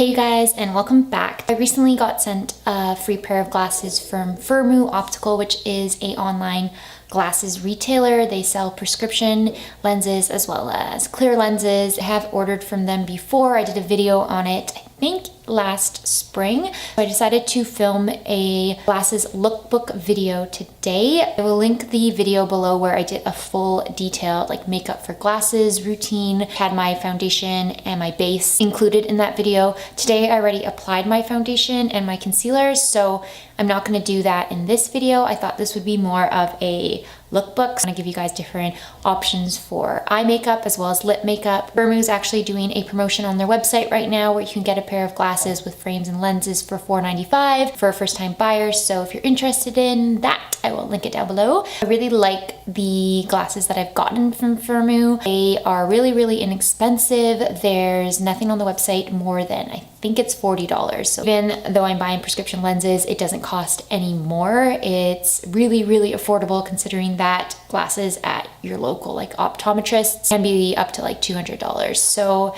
Hey you guys, and welcome back. I recently got sent a free pair of glasses from Firmu Optical, which is an online glasses retailer. They sell prescription lenses as well as clear lenses. I have ordered from them before. I did a video on it, I think last spring. So I decided to film a glasses lookbook video today. I will link the video below where I did a full detailed like makeup for glasses routine. Had my foundation and my base included in that video. Today I already applied my foundation and my concealer, so I'm not going to do that in this video. I thought this would be more of a lookbook. So I'm going to give you guys different options for eye makeup as well as lip makeup. Firmu is actually doing a promotion on their website right now where you can get a pair of glasses with frames and lenses for $4.95 for first-time buyers. So if you're interested in that, I will link it down below. I really like the glasses that I've gotten from Firmu. They are really inexpensive. There's nothing on the website more than, I think it's $40. So even though I'm buying prescription lenses, it doesn't cost any more. It's really affordable considering that glasses at your local like optometrists can be up to like $200. So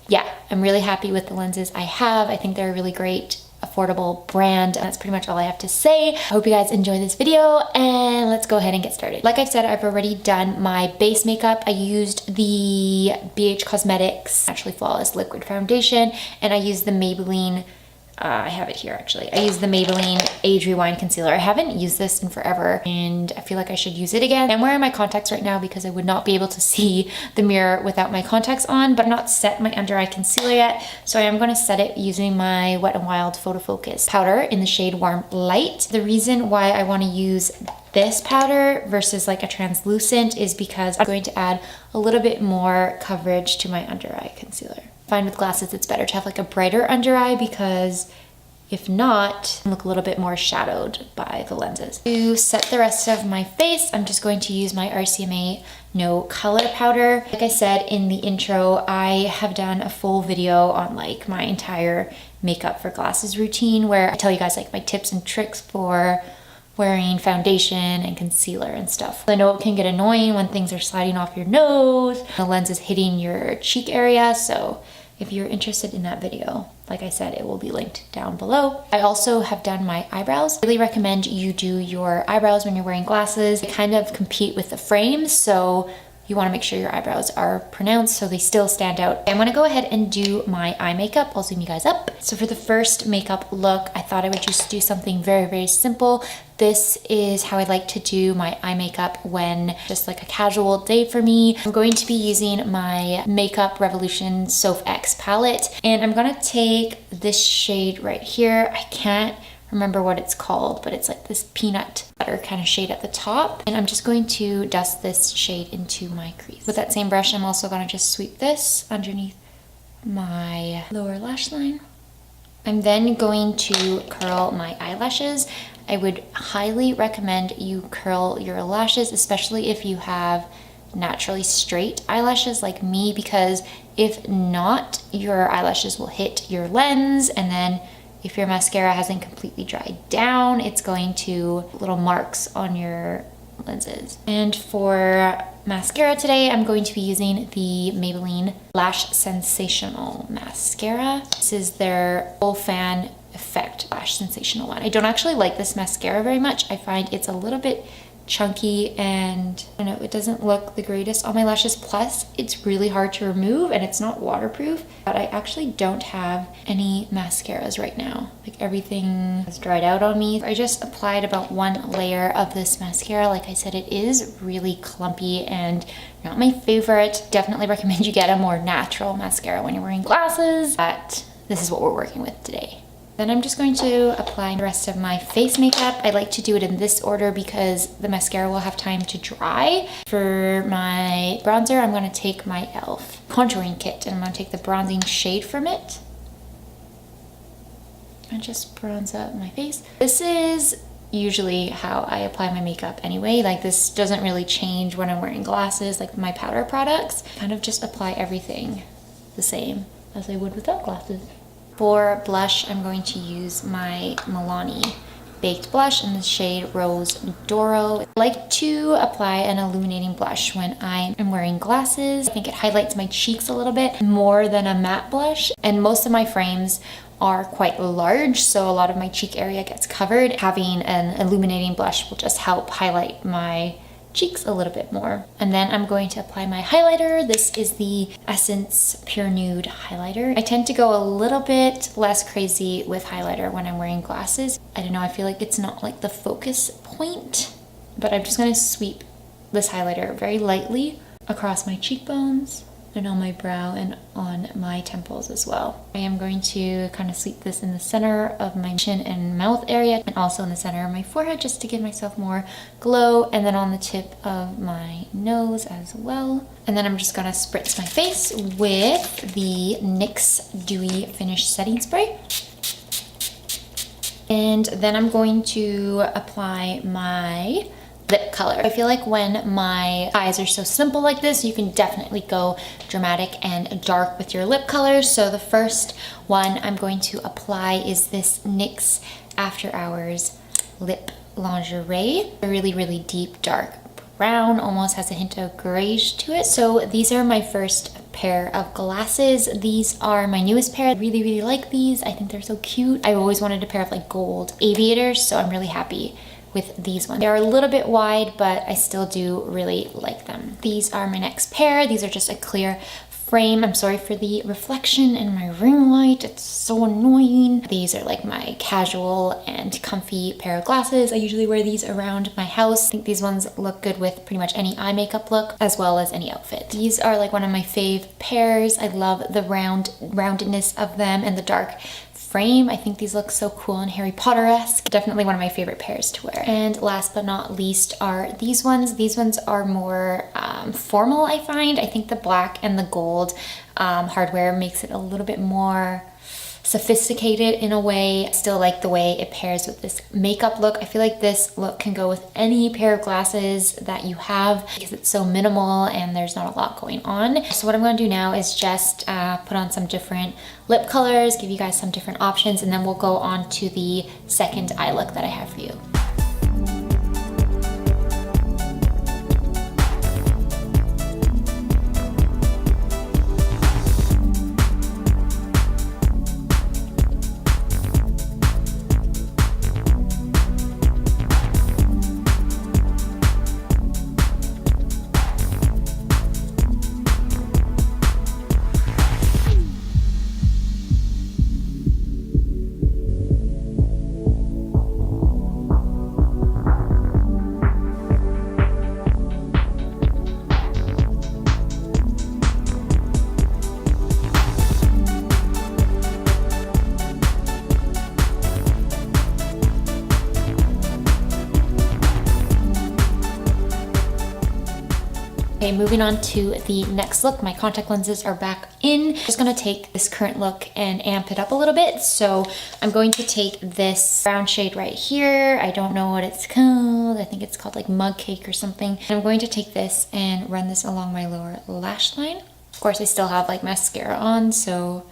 yeah, I'm really happy with the lenses I have. I think they're a really great affordable brand, and that's pretty much all I have to say. I hope you guys enjoy this video, and let's go ahead and get started. Like I said, I've already done my base makeup. I used the BH Cosmetics Naturally Flawless Liquid Foundation, and I used the Maybelline I have it here actually. I use the Maybelline Age Rewind Concealer. I haven't used this in forever and I feel like I should use it again. I'm wearing my contacts right now because I would not be able to see the mirror without my contacts on, but I've not set my under eye concealer yet. So I am going to set it using my Wet n Wild Photo Focus powder in the shade Warm Light. The reason why I want to use this powder versus like a translucent is because I'm going to add a little bit more coverage to my under eye concealer. Find with glasses it's better to have like a brighter under eye because if not, I look a little bit more shadowed by the lenses. To set the rest of my face, I'm just going to use my RCMA No Color powder. Like I said in the intro, I have done a full video on like my entire makeup for glasses routine where I tell you guys like my tips and tricks for wearing foundation and concealer and stuff. I know it can get annoying when things are sliding off your nose, the lens is hitting your cheek area, so if you're interested in that video, like I said, it will be linked down below. I also have done my eyebrows. I really recommend you do your eyebrows when you're wearing glasses. They kind of compete with the frames, so you want to make sure your eyebrows are pronounced so they still stand out. I'm going to go ahead and do my eye makeup. I'll zoom you guys up. So for the first makeup look, I thought I would just do something very simple. This is how I like to do my eye makeup when just like a casual day for me. I'm going to be using my Makeup Revolution Soph X palette, and I'm going to take this shade right here. I can't remember what it's called, but it's like this peanut butter kind of shade at the top. And I'm just going to dust this shade into my crease. With that same brush, I'm also going to just sweep this underneath my lower lash line. I'm then going to curl my eyelashes. I would highly recommend you curl your lashes, especially if you have naturally straight eyelashes like me, because if not, your eyelashes will hit your lens, and then if your mascara hasn't completely dried down, it's going to little marks on your lenses. And for mascara today, I'm going to be using the Maybelline Lash Sensational Mascara. This is their Full Fan Effect Lash Sensational one. I don't actually like this mascara very much. I find it's a little bit chunky and I don't know, it doesn't look the greatest on my lashes. Plus, it's really hard to remove and it's not waterproof. But I actually don't have any mascaras right now. Like everything has dried out on me. I just applied about one layer of this mascara. Like I said, it is really clumpy and not my favorite. Definitely recommend you get a more natural mascara when you're wearing glasses. But this is what we're working with today. Then I'm just going to apply the rest of my face makeup. I like to do it in this order because the mascara will have time to dry. For my bronzer, I'm going to take my e.l.f. contouring kit and I'm going to take the bronzing shade from it and just bronze up my face. This is usually how I apply my makeup anyway. Like this doesn't really change when I'm wearing glasses, like my powder products. Kind of just apply everything the same as I would without glasses. For blush, I'm going to use my Milani Baked blush in the shade Rose Doro. I like to apply an illuminating blush when I am wearing glasses. I think it highlights my cheeks a little bit more than a matte blush. And most of my frames are quite large, so a lot of my cheek area gets covered. Having an illuminating blush will just help highlight my cheeks a little bit more. And then I'm going to apply my highlighter. This is the Essence Pure Nude highlighter. I tend to go a little bit less crazy with highlighter when I'm wearing glasses. I don't know, I feel like it's not like the focus point, but I'm just gonna sweep this highlighter very lightly across my cheekbones and on my brow and on my temples as well. I am going to kind of sweep this in the center of my chin and mouth area and also in the center of my forehead just to give myself more glow, and then on the tip of my nose as well. And then I'm just gonna spritz my face with the NYX Dewy Finish Setting Spray. And then I'm going to apply my lip color. I feel like when my eyes are so simple like this, you can definitely go dramatic and dark with your lip colors. So the first one I'm going to apply is this NYX After Hours Lip Lingerie. A really, really deep dark brown, almost has a hint of grayish to it. So these are my first pair of glasses. These are my newest pair. I really, really like these. I think they're so cute. I always wanted a pair of like gold aviators, so I'm really happy with these ones. They're a little bit wide, but I still do really like them. These are my next pair. These are just a clear frame. I'm sorry for the reflection in my ring light. It's so annoying. These are like my casual and comfy pair of glasses. I usually wear these around my house. I think these ones look good with pretty much any eye makeup look as well as any outfit. These are like one of my fave pairs. I love the roundedness of them and the dark frame. I think these look so cool and Harry Potter-esque. Definitely one of my favorite pairs to wear. And last but not least are these ones. These ones are more formal, I find. I think the black and the gold hardware makes it a little bit more sophisticated in a way. I still like the way it pairs with this makeup look. I feel like this look can go with any pair of glasses that you have because it's so minimal and there's not a lot going on. So what I'm going to do now is just put on some different lip colors, give you guys some different options, and then we'll go on to the second eye look that I have for you. Okay, moving on to the next look. My contact lenses are back in. I'm just gonna take this current look and amp it up a little bit. So I'm going to take this brown shade right here. I don't know what it's called. I think it's called like mug cake or something. And I'm going to take this and run this along my lower lash line. Of course, I still have like mascara on, so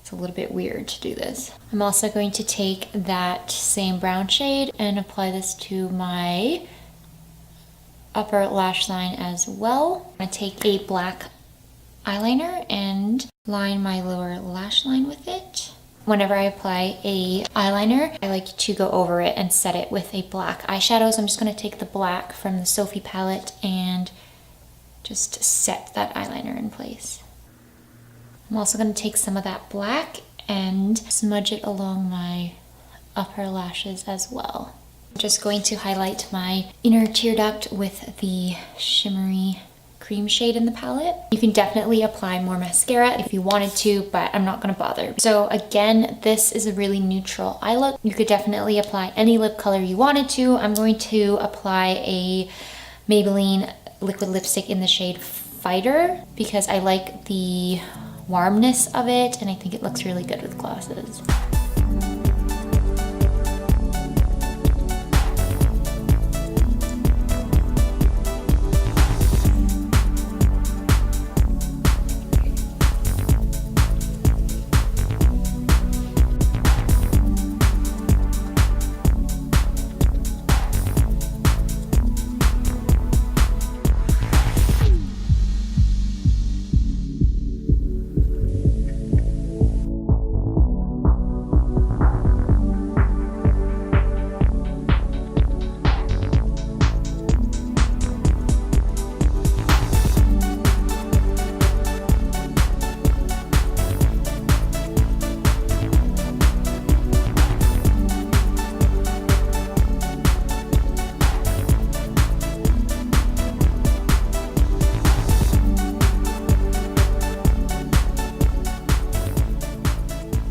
it's a little bit weird to do this. I'm also going to take that same brown shade and apply this to my upper lash line as well. I'm gonna take a black eyeliner and line my lower lash line with it. Whenever I apply a eyeliner, I like to go over it and set it with a black eyeshadow. So I'm just gonna take the black from the Sophie palette and just set that eyeliner in place. I'm also gonna take some of that black and smudge it along my upper lashes as well. I'm just going to highlight my inner tear duct with the shimmery cream shade in the palette. You can definitely apply more mascara if you wanted to, but I'm not gonna bother. So again, this is a really neutral eye look. You could definitely apply any lip color you wanted to. I'm going to apply a Maybelline liquid lipstick in the shade Fighter because I like the warmness of it and I think it looks really good with glasses.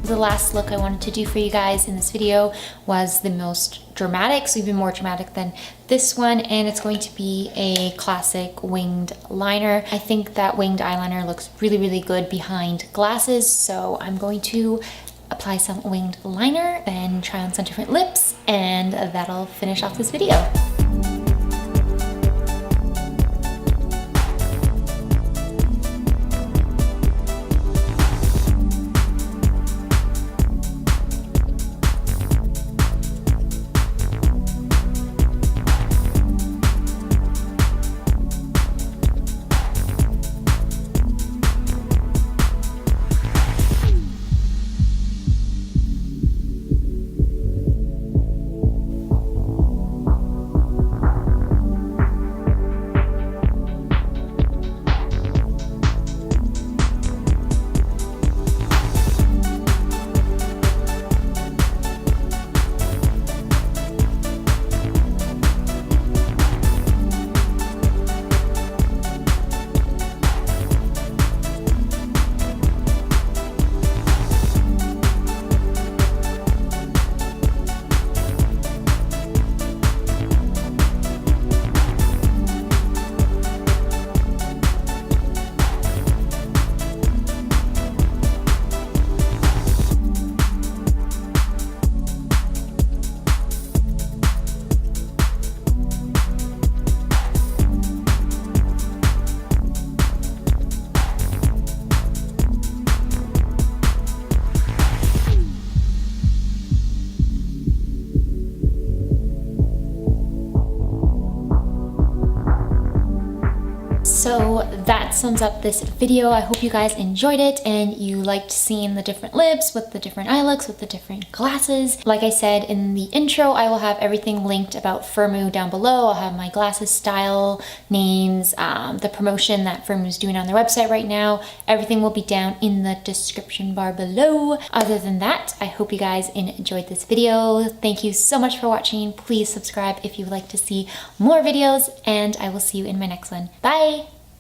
The last look I wanted to do for you guys in this video was the most dramatic, so even more dramatic than this one, and it's going to be a classic winged liner. I think that winged eyeliner looks really, really good behind glasses, so I'm going to apply some winged liner, then try on some different lips, and that'll finish off this video. So that sums up this video. I hope you guys enjoyed it and you liked seeing the different lips with the different eye looks, with the different glasses. Like I said in the intro, I will have everything linked about Firmoo down below. I'll have my glasses style, names, the promotion that Firmoo's doing on their website right now. Everything will be down in the description bar below. Other than that, I hope you guys enjoyed this video. Thank you so much for watching. Please subscribe if you would like to see more videos, and I will see you in my next one. Bye!